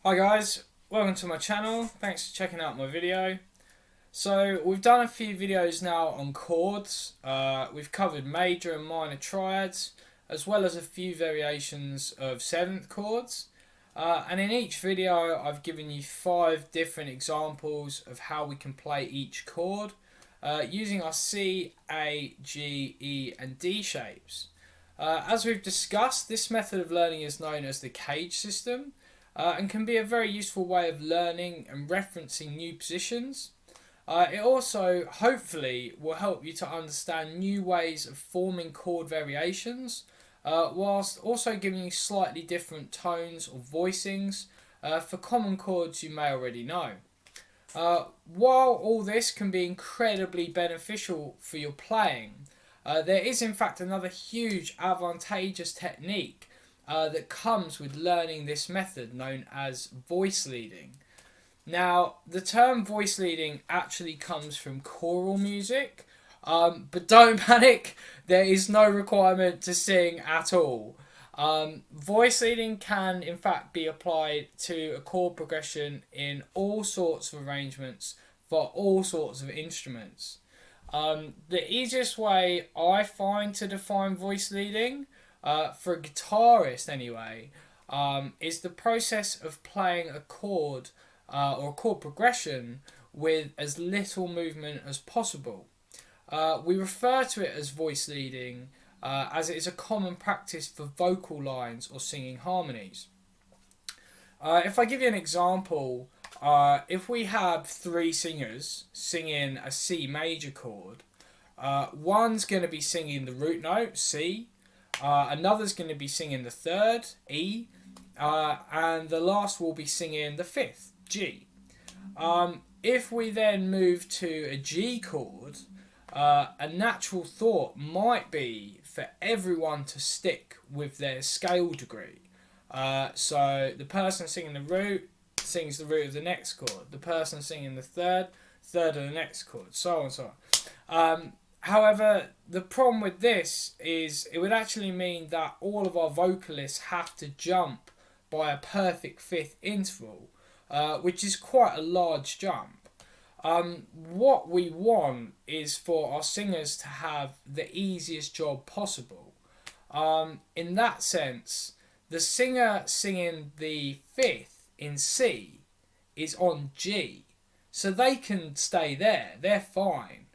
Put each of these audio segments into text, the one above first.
Hi guys, welcome to my channel. Thanks for checking out my video. So we've done a few videos now on chords. We've covered major and minor triads, as well as a few variations of seventh chords. And in each video I've given you 5 different examples of how we can play each chord using our C, A, G, E and D shapes. As we've discussed, this method of learning is known as the CAGE system. And can be a very useful way of learning and referencing new positions. It also, hopefully, will help you to understand new ways of forming chord variations, whilst also giving you slightly different tones or voicings for common chords you may already know. While all this can be incredibly beneficial for your playing, there is in fact another huge advantageous technique that comes with learning this method, known as voice leading. Now, the term voice leading actually comes from choral music, but don't panic, there is no requirement to sing at all. Voice leading can in fact be applied to a chord progression in all sorts of arrangements for all sorts of instruments. The easiest way I find to define voice leading for a guitarist anyway, is the process of playing a chord or a chord progression with as little movement as possible. We refer to it as voice leading as it is a common practice for vocal lines or singing harmonies. If I give you an example, if we have 3 singers singing a C major chord, one's going to be singing the root note, C, another's going to be singing the 3rd, E, and the last will be singing the 5th, G. If we then move to a G chord, a natural thought might be for everyone to stick with their scale degree. So the person singing the root sings the root of the next chord, the person singing the third of the next chord, so on and so on. However, the problem with this is it would actually mean that all of our vocalists have to jump by a perfect 5th interval, which is quite a large jump. What we want is for our singers to have the easiest job possible. In that sense, the singer singing the 5th in C is on G, so they can stay there, they're fine.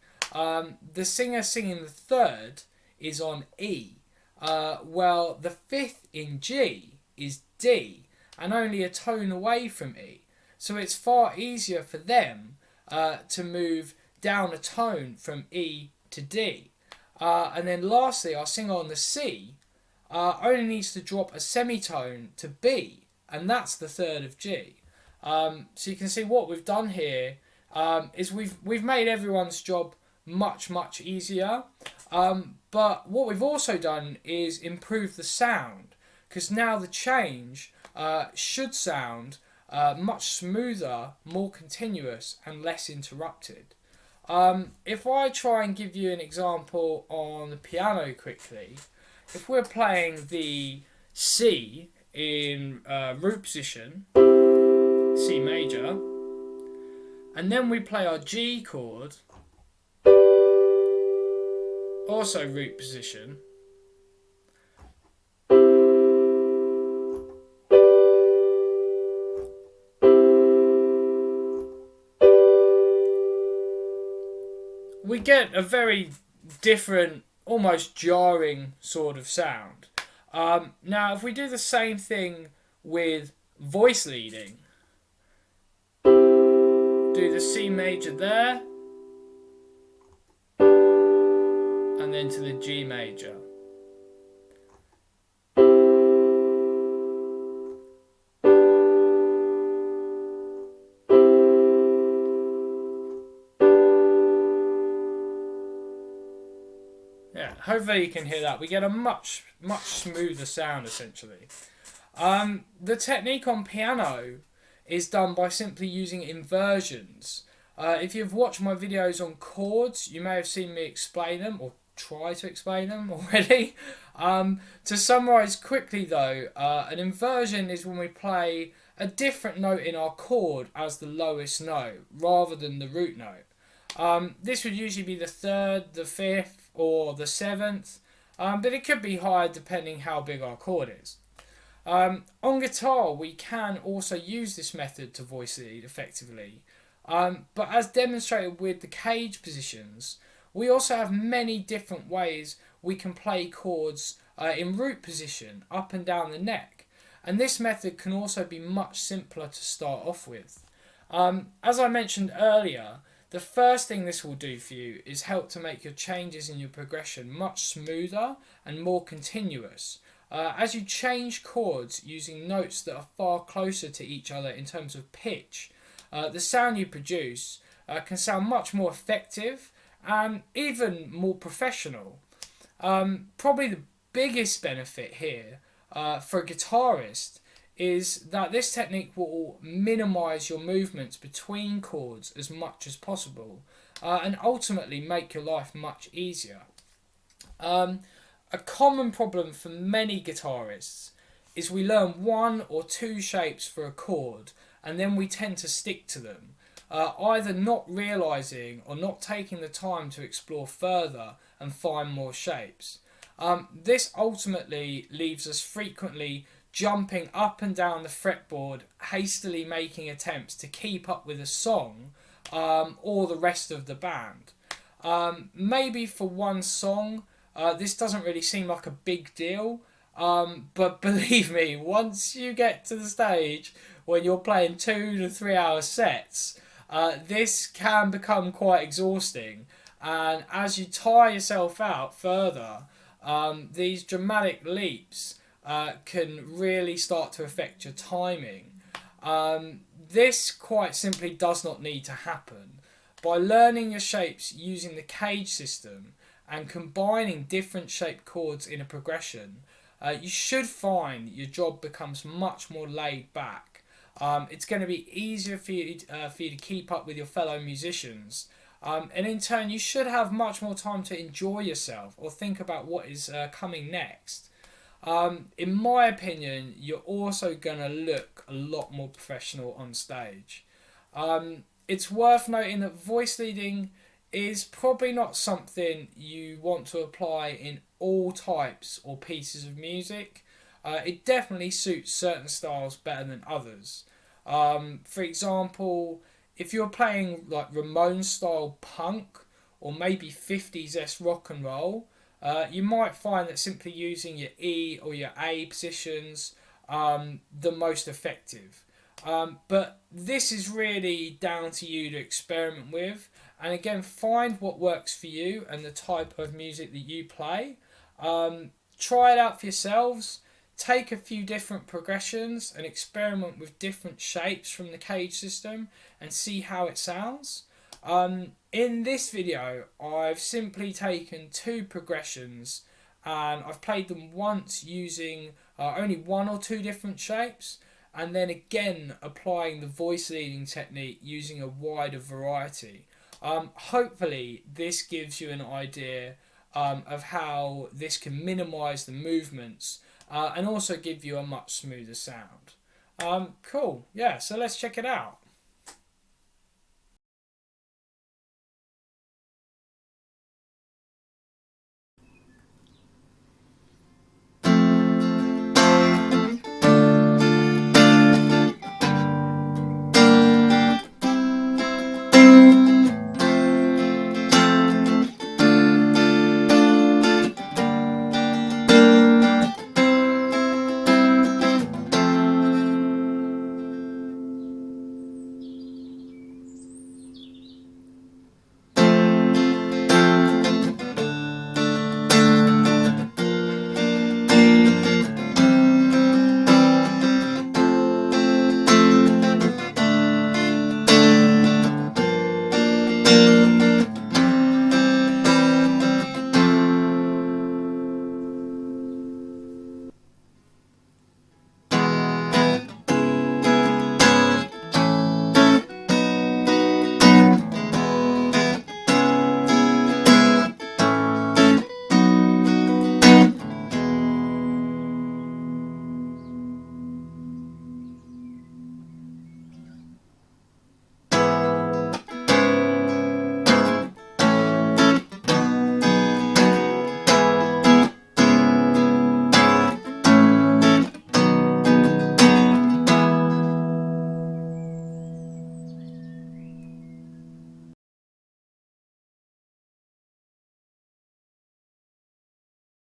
The singer singing the 3rd is on E. Well, the 5th in G is D and only a tone away from E. So it's far easier for them to move down a tone from E to D. And then lastly, our singer on the C only needs to drop a semitone to B, and that's the 3rd of G. So you can see what we've done here is we've made everyone's job much easier, but what we've also done is improve the sound, because now the change should sound much smoother, more continuous and less interrupted. If I try and give you an example on the piano quickly, if we're playing the C in root position, C major, and then we play our G chord, also root position, we get a very different, almost jarring sort of sound. Now if we do the same thing with voice leading, do the C major there, and then to the G major. Yeah, hopefully you can hear that. We get a much smoother sound essentially. The technique on piano is done by simply using inversions. If you've watched my videos on chords, you may have seen me explain them, or try to explain them already. To summarise quickly though, an inversion is when we play a different note in our chord as the lowest note rather than the root note. This would usually be the third, the fifth, or the seventh, but it could be higher depending how big our chord is. On guitar, we can also use this method to voice lead effectively, but as demonstrated with the cage positions, we also have many different ways we can play chords in root position, up and down the neck, and this method can also be much simpler to start off with. As I mentioned earlier, the first thing this will do for you is help to make your changes in your progression much smoother and more continuous. As you change chords using notes that are far closer to each other in terms of pitch, the sound you produce can sound much more effective and even more professional. Probably the biggest benefit here for a guitarist is that this technique will minimise your movements between chords as much as possible and ultimately make your life much easier. A common problem for many guitarists is we learn one or two shapes for a chord and then we tend to stick to them, either not realising or not taking the time to explore further and find more shapes. This ultimately leaves us frequently jumping up and down the fretboard, hastily making attempts to keep up with a song or the rest of the band. Maybe for one song, this doesn't really seem like a big deal, but believe me, once you get to the stage when you're playing 2 to 3 hour sets, this can become quite exhausting, and as you tire yourself out further, these dramatic leaps can really start to affect your timing. This quite simply does not need to happen. By learning your shapes using the cage system and combining different shaped chords in a progression, you should find your job becomes much more laid back. It's going to be easier for you to keep up with your fellow musicians, and in turn you should have much more time to enjoy yourself or think about what is coming next. In my opinion, you're also going to look a lot more professional on stage. It's worth noting that voice leading is probably not something you want to apply in all types or pieces of music. It definitely suits certain styles better than others. For example, if you're playing like Ramones style punk or maybe 50s rock and roll, you might find that simply using your E or your A positions the most effective. But this is really down to you to experiment with, and again find what works for you and the type of music that you play. Try it out for yourselves, take a few different progressions and experiment with different shapes from the cage system and see how it sounds. In this video I've simply taken two progressions and I've played them once using only one or two different shapes, and then again applying the voice leading technique using a wider variety. Hopefully this gives you an idea of how this can minimise the movements and also give you a much smoother sound. Cool, yeah, so let's check it out.